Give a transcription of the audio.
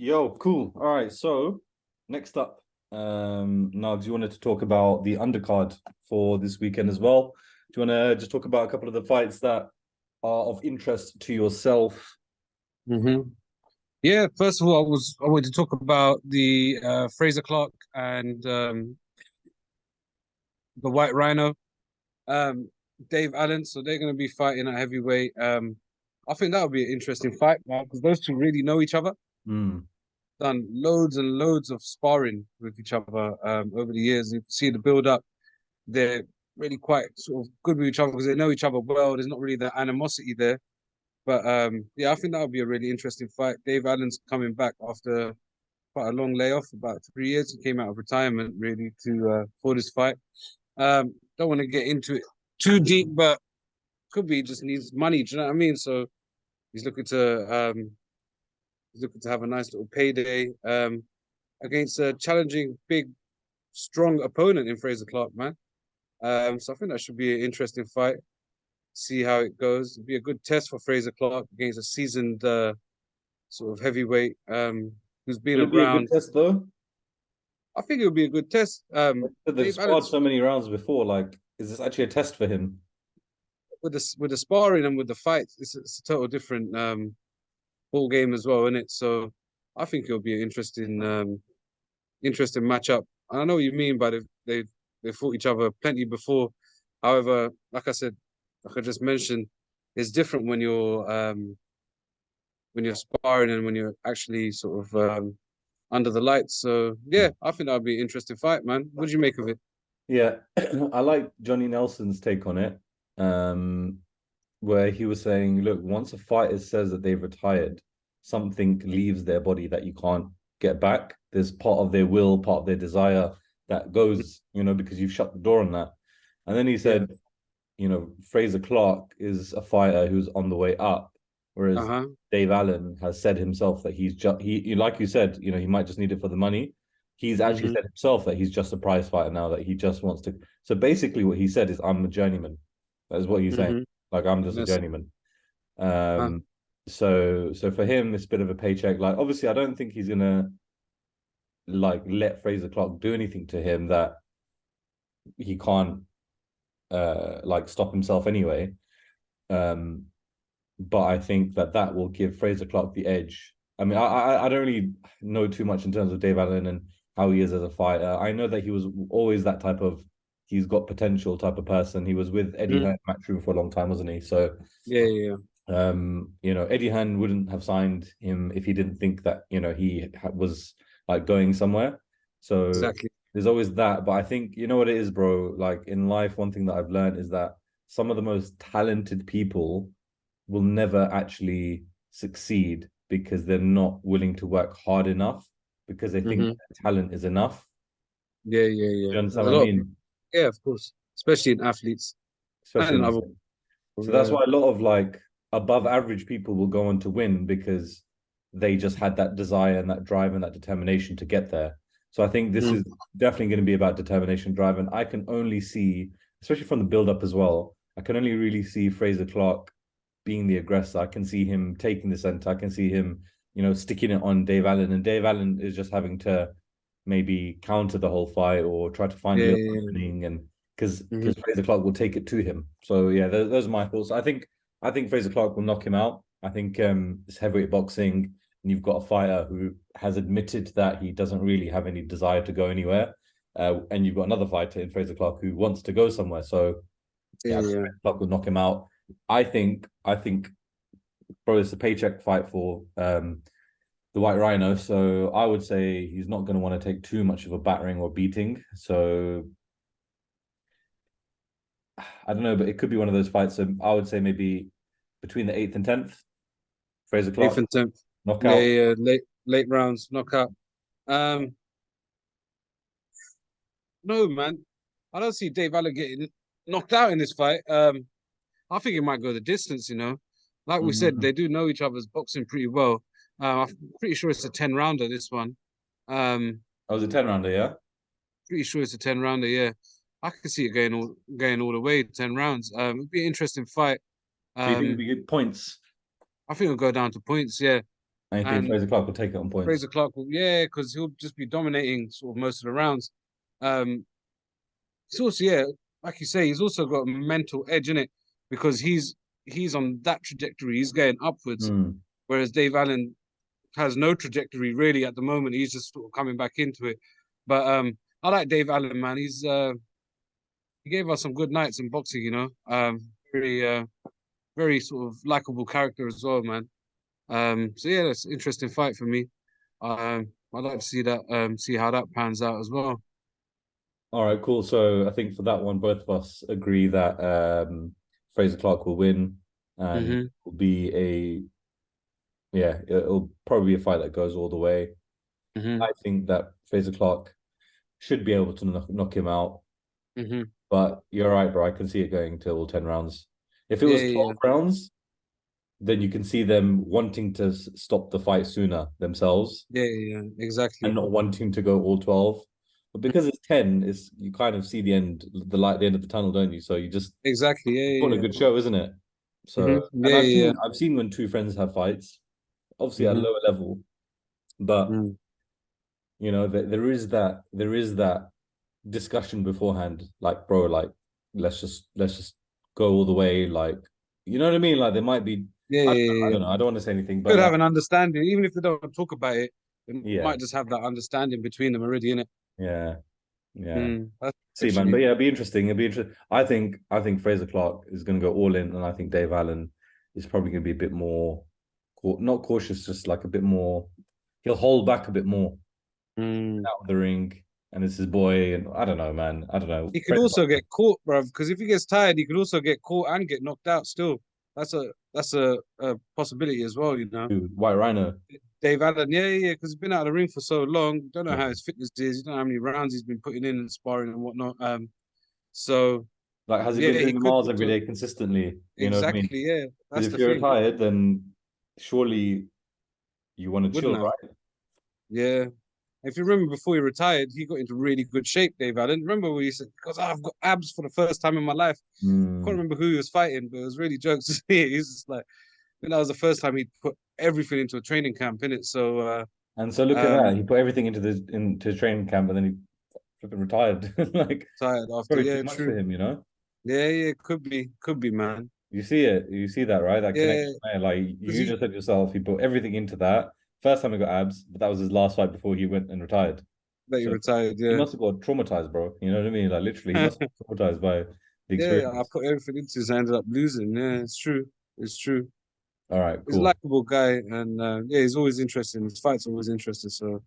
Yo, cool. All right. So next up, Nugs, you wanted to talk about the undercard for this weekend as well. Do you want to just talk about a couple of the fights that are of interest to yourself? hmm Yeah, first of all, I wanted to talk about the Frazer Clarke and the White Rhino, um, Dave Allen. So they're going to be fighting at heavyweight. I think that would be an interesting fight, man, because those two really know each other. Hmm. Done loads and loads of sparring with each other over the years. You see the build up. They're really quite sort of good with each other because they know each other well. There's not really that animosity there. But yeah, I think that would be a really interesting fight. Dave Allen's coming back after quite a long layoff, about 3 years. He came out of retirement really to for this fight. Don't want to get into it too deep, but could be just needs money. Do you know what I mean? So he's looking to have a nice little payday against a challenging, big, strong opponent in Frazer Clarke, man. So I think that should be an interesting fight. See how it goes. It'd be a good test for Frazer Clarke against a seasoned sort of heavyweight who's been Will it be a good around. test though? I think it would be a good test. They've Dave sparred Allen's so many rounds before. Like, is this actually a test for him? with the sparring and with the fights, it's a total different ball game as well, isn't it? So I think it'll be an interesting matchup. I know what you mean by they fought each other plenty before. However, like I said, like I just mentioned, it's different when you're sparring and when you're actually sort of under the lights. So yeah, I think that would be an interesting fight, man. What do you make of it? Yeah, I like Johnny Nelson's take on it, um, where he was saying, look, once a fighter says that they've retired, something leaves their body that you can't get back. There's part of their will, part of their desire that goes, because you've shut the door on that. And then he Yeah. said, Frazer Clarke is a fighter who's on the way up, whereas Uh-huh. Dave Allen has said himself that he's just like you said, he might just need it for the money. He's actually hmm said himself that he's just a prize fighter now, that he just wants to. So basically, what he said is, "I'm a journeyman." That is what he's saying. hmm Like, I'm just a Yes. journeyman. Uh, So for him, it's a bit of a paycheck. Like, obviously, I don't think he's gonna like let Frazer Clarke do anything to him that he can't like stop himself anyway. Um, but I think that will give Frazer Clarke the edge. I mean, I don't really know too much in terms of Dave Allen and how he is as a fighter. I know that he was always that type of he's got potential type of person. He was with Eddie mm, Hearn Matchroom for a long time, wasn't he? So, yeah, yeah, yeah. Eddie Hearn wouldn't have signed him if he didn't think that he was like going somewhere. So Exactly. there's always that. But I think you know what it is, bro. Like in life, one thing that I've learned is that some of the most talented people will never actually succeed because they're not willing to work hard enough because they think hmm talent is enough. Yeah, yeah, Do yeah. you understand There's a what I lot. mean? Yeah, of course. Especially in athletes Especially and in in other this. So people. that's Yeah. why a lot of like above average people will go on to win because they just had that desire and that drive and that determination to get there. So I think this Mm. is definitely going to be about determination, drive, and I can only see, especially from the build up as well, I can only really see Frazer Clarke being the aggressor. I can see him taking the center. I can see him, sticking it on Dave Allen, and Dave Allen is just having to maybe counter the whole fight or try to find Yeah, the yeah, yeah. opening, and because hmm Frazer Clarke will take it to him. So yeah, those are my thoughts. I think Frazer Clarke will knock him out. I think it's heavyweight boxing, and you've got a fighter who has admitted that he doesn't really have any desire to go anywhere. And you've got another fighter in Frazer Clarke who wants to go somewhere. So Yeah, yeah, yeah. Clarke will knock him out. I think, bro, it's a paycheck fight for the White Rhino. So I would say he's not going to want to take too much of a battering or beating. So I don't know, but it could be one of those fights. So I would say maybe between the 8th and 10th, Frazer Eighth Clarke and tenth. Yeah, knockout. yeah. Late rounds, knockout. Um, no, man. I don't see Dave Allen getting knocked out in this fight. I think it might go the distance, you know. Like we said, Mm. they do know each other's boxing pretty well. I'm pretty sure it's a 10 rounder, this one. Um, I was a 10 rounder, yeah. pretty sure it's a 10 rounder, yeah. I could see it going all the way, 10 rounds. It'd be an interesting fight. So you think it'd Um, be good points? I think it'll go down to points, yeah. And you think and Frazer Clarke will take it on Frazer points? Clarke will, yeah, because he'll just be dominating sort of most of the rounds. Um, He's also, yeah, like you say, he's also got a mental edge in it because he's on that trajectory. He's going upwards, Hmm. whereas Dave Allen has no trajectory really at the moment. He's just sort of coming back into it. But I like Dave Allen, man. He gave us some good nights in boxing, you know. Very sort of likable character as well, man. So yeah, that's an interesting fight for me. I'd like to see that, see how that pans out as well. All right, cool. So I think for that one, both of us agree that Frazer Clarke will win, and Hmm. will be a yeah, it'll probably be a fight that goes all the way. Hmm. I think that Frazer Clarke should be able to knock him out, Hmm. but you're right, bro. I can see it going to all 10 rounds. If it Yeah, was yeah, 12 rounds, then you can see them wanting to stop the fight sooner themselves yeah, yeah, yeah, and exactly. not wanting to go all 12. But because it's 10, it's you kind of see the end, the light at the end of the tunnel, don't you? So you just Exactly. put on Yeah, a yeah, good show, isn't it? yeah. So, and Yeah, yeah, I've seen when two friends have fights, obviously yeah. at a lower level, but Mm. you know, there is that discussion beforehand, like, bro, like let's just go all the way, like, you know what I mean? Like there might be, Yeah, I yeah, yeah. don't know, I don't want to say anything, but Could like, have an understanding, even if they don't talk about it. They yeah, might just have that understanding between them already, innit? yeah, yeah. That's See, man, but actually. yeah, it'd be interesting. It'd be interesting. I think Fraser Clark is going to go all in, and I think Dave Allen is probably going to be a bit more, not cautious, just like a bit more. He'll hold back a bit more Mm. out of the ring, and it's his boy. And I don't know, man. I don't know. He could Fraser also Clark, get caught, bruv, because if he gets tired, he could also get caught and get knocked out still. That's a possibility as well, you know. dude, White Rhino. Dave Allen, yeah, yeah, yeah, because he's been out of the ring for so long. Don't know Yeah. how his fitness is. You don't know how many rounds he's been putting in and sparring and whatnot. So Like, has he yeah, been he doing the could miles every also day consistently? You know what I mean? exactly, yeah. Because That's if the you're thing. retired, then surely you want to chill, Wouldn't have. right? Yeah. If you remember before he retired, he got into really good shape, Dave Allen. Remember when he said, because I've got abs for the first time in my life. I can't Mm. remember who he was fighting, but it was really jokes to see. He's just like, I think that was the first time he put everything into a training camp, in it. So And so look at that. um He put everything into training camp, and then he flipping retired. Like tired after. probably too Yeah, much for true. him, you know? Yeah, yeah, could be, man. You see it, you see that, right? That Yeah, connection there. Like because you just said yourself, he put everything into that. First time he got abs, but that was his last fight before he went and retired. he So retired, he yeah. must have got traumatized, bro. You know what I mean? Like literally, he must have got traumatized by the Yeah, I experience. put everything into this, I ended up losing. Yeah, it's true. It's true. All right, He's a cool. likable guy, and yeah, he's always interesting. His fights are always interesting. So